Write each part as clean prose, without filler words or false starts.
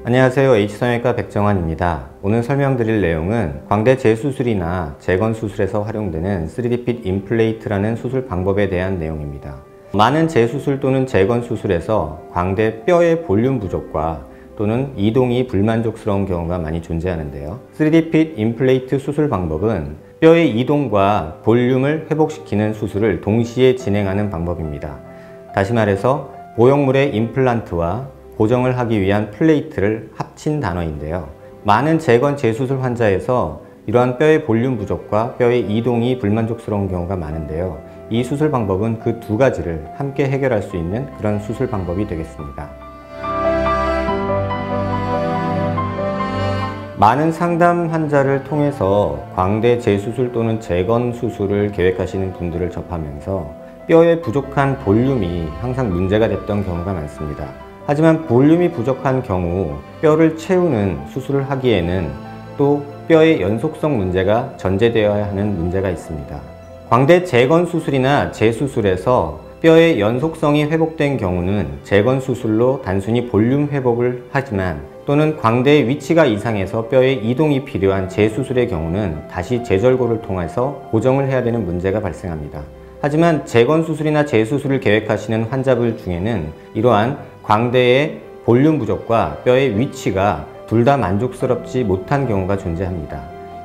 안녕하세요. H성형외과 백정환입니다. 오늘 설명드릴 내용은 광대 재수술이나 재건수술에서 활용되는 3D핏 임플레이트라는 수술 방법에 대한 내용입니다. 많은 재수술 또는 재건수술에서 광대 뼈의 볼륨 부족과 또는 이동이 불만족스러운 경우가 많이 존재하는데요. 3D핏 임플레이트 수술 방법은 뼈의 이동과 볼륨을 회복시키는 수술을 동시에 진행하는 방법입니다. 다시 말해서 보형물의 임플란트와 고정을 하기 위한 플레이트를 합친 단어인데요. 많은 재건 재수술 환자에서 이러한 뼈의 볼륨 부족과 뼈의 이동이 불만족스러운 경우가 많은데요. 이 수술 방법은 그 두 가지를 함께 해결할 수 있는 그런 수술 방법이 되겠습니다. 많은 상담 환자를 통해서 광대 재수술 또는 재건 수술을 계획하시는 분들을 접하면서 뼈의 부족한 볼륨이 항상 문제가 됐던 경우가 많습니다. 하지만 볼륨이 부족한 경우 뼈를 채우는 수술을 하기에는 또 뼈의 연속성 문제가 전제되어야 하는 문제가 있습니다. 광대 재건 수술이나 재수술에서 뼈의 연속성이 회복된 경우는 재건 수술로 단순히 볼륨 회복을 하지만 또는 광대의 위치가 이상해서 뼈의 이동이 필요한 재수술의 경우는 다시 재절골을 통해서 고정을 해야 되는 문제가 발생합니다. 하지만 재건수술이나 재수술을 계획하시는 환자분 중에는 이러한 광대의 볼륨 부족과 뼈의 위치가 둘 다 만족스럽지 못한 경우가 존재합니다.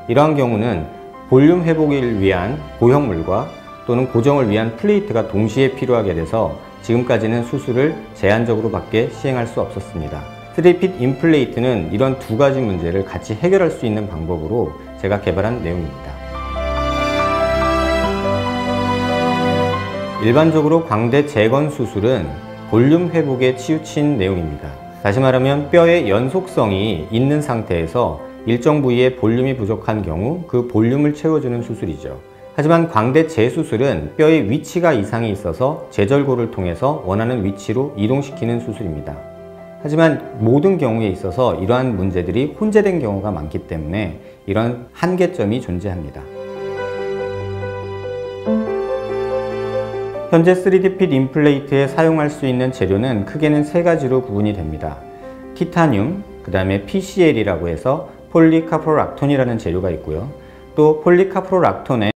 이러한 경우는 볼륨 회복을 위한 보형물과 또는 고정을 위한 플레이트가 동시에 필요하게 돼서 지금까지는 수술을 제한적으로 밖에 시행할 수 없었습니다. 3D핏 임플레이트는 이런 두 가지 문제를 같이 해결할 수 있는 방법으로 제가 개발한 내용입니다. 일반적으로 광대 재건 수술은 볼륨 회복에 치우친 내용입니다. 다시 말하면 뼈의 연속성이 있는 상태에서 일정 부위에 볼륨이 부족한 경우 그 볼륨을 채워주는 수술이죠. 하지만 광대 재수술은 뼈의 위치가 이상이 있어서 재절골을 통해서 원하는 위치로 이동시키는 수술입니다. 하지만 모든 경우에 있어서 이러한 문제들이 혼재된 경우가 많기 때문에 이런 한계점이 존재합니다. 현재 3D핏 임플레이트에 사용할 수 있는 재료는 크게는 세 가지로 구분이 됩니다. 티타늄, 그 다음에 PCL이라고 해서 폴리카프로락톤이라는 재료가 있고요. 또 폴리카프로락톤에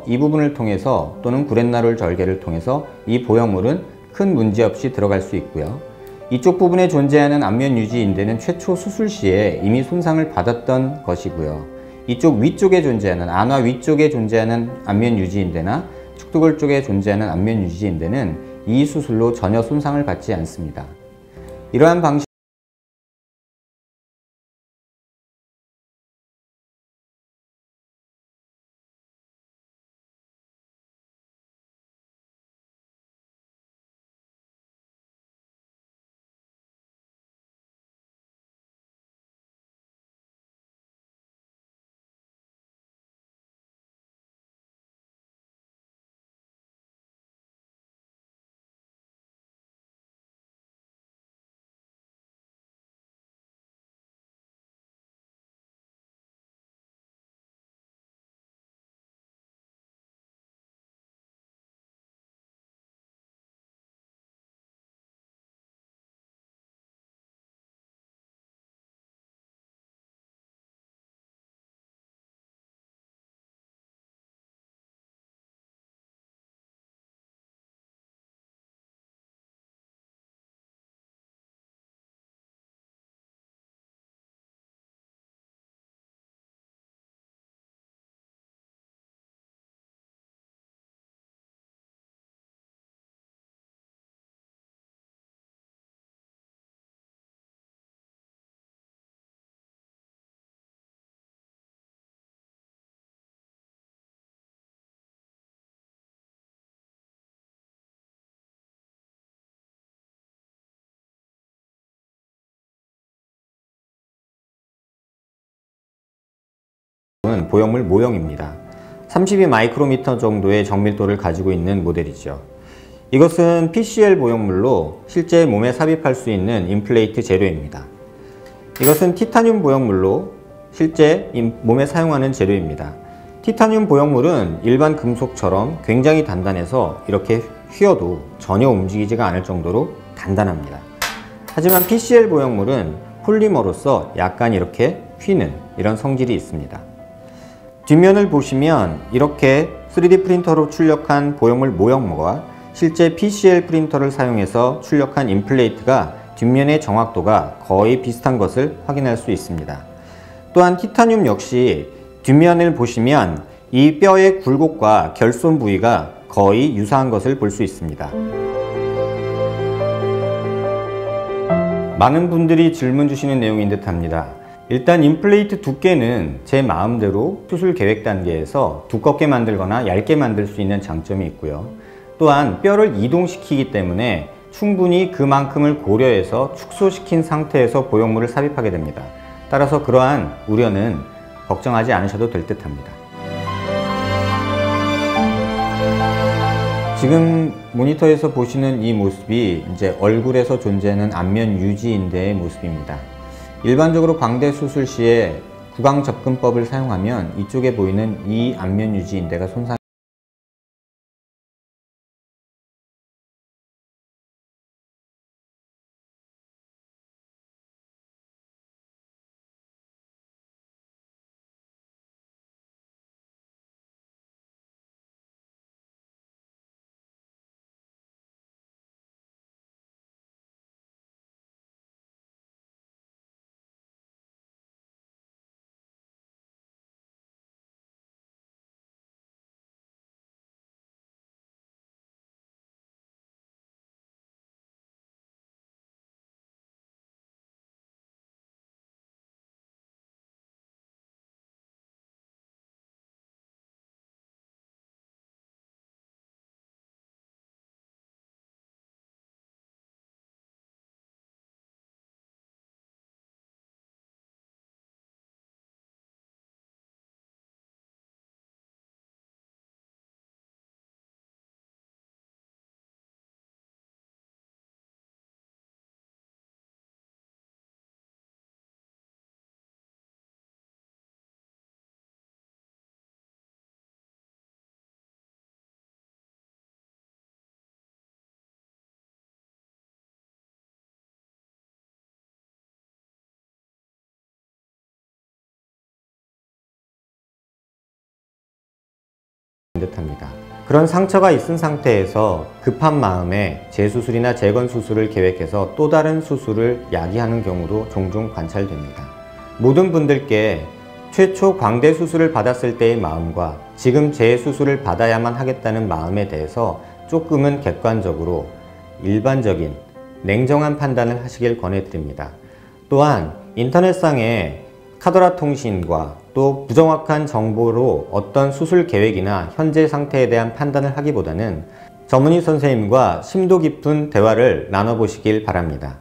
이 부분을 통해서 또는 구렛나루 절개를 통해서 이 보형물은 큰 문제 없이 들어갈 수 있고요. 이쪽 부분에 존재하는 안면 유지 인대는 최초 수술 시에 이미 손상을 받았던 것이고요. 이쪽 위쪽에 존재하는 안화 위쪽에 존재하는 안면 유지 인대나 축두골 쪽에 존재하는 안면 유지 인대는 이 수술로 전혀 손상을 받지 않습니다. 이러한 방식 은 보형물 모형입니다. 32 마이크로미터 정도의 정밀도를 가지고 있는 모델이죠. 이것은 PCL 보형물로 실제 몸에 삽입할 수 있는 임플레이트 재료입니다. 이것은 티타늄 보형물로 실제 몸에 사용하는 재료입니다. 티타늄 보형물은 일반 금속처럼 굉장히 단단해서 이렇게 휘어도 전혀 움직이지가 않을 정도로 단단합니다. 하지만 PCL 보형물은 폴리머로서 약간 이렇게 휘는 이런 성질이 있습니다. 뒷면을 보시면 이렇게 3D 프린터로 출력한 보형물 모형과 실제 PCL 프린터를 사용해서 출력한 임플레이트가 뒷면의 정확도가 거의 비슷한 것을 확인할 수 있습니다. 또한 티타늄 역시 뒷면을 보시면 이 뼈의 굴곡과 결손 부위가 거의 유사한 것을 볼 수 있습니다. 많은 분들이 질문 주시는 내용인 듯 합니다. 일단 임플레이트 두께는 제 마음대로 수술 계획 단계에서 두껍게 만들거나 얇게 만들 수 있는 장점이 있고요. 또한 뼈를 이동시키기 때문에 충분히 그만큼을 고려해서 축소시킨 상태에서 보형물을 삽입하게 됩니다. 따라서 그러한 우려는 걱정하지 않으셔도 될 듯 합니다. 지금 모니터에서 보시는 이 모습이 이제 얼굴에서 존재하는 안면 유지인대의 모습입니다. 일반적으로 광대 수술 시에 구강 접근법을 사용하면 이쪽에 보이는 이 안면 유지인대가 손상 듯합니다. 그런 상처가 있은 상태에서 급한 마음에 재수술이나 재건수술을 계획해서 또 다른 수술을 야기하는 경우도 종종 관찰됩니다. 모든 분들께 최초 광대 수술을 받았을 때의 마음과 지금 재수술을 받아야만 하겠다는 마음에 대해서 조금은 객관적으로 일반적인 냉정한 판단을 하시길 권해드립니다. 또한 인터넷상에 카더라 통신과 또 부정확한 정보로 어떤 수술 계획이나 현재 상태에 대한 판단을 하기보다는 전문의 선생님과 심도 깊은 대화를 나눠보시길 바랍니다.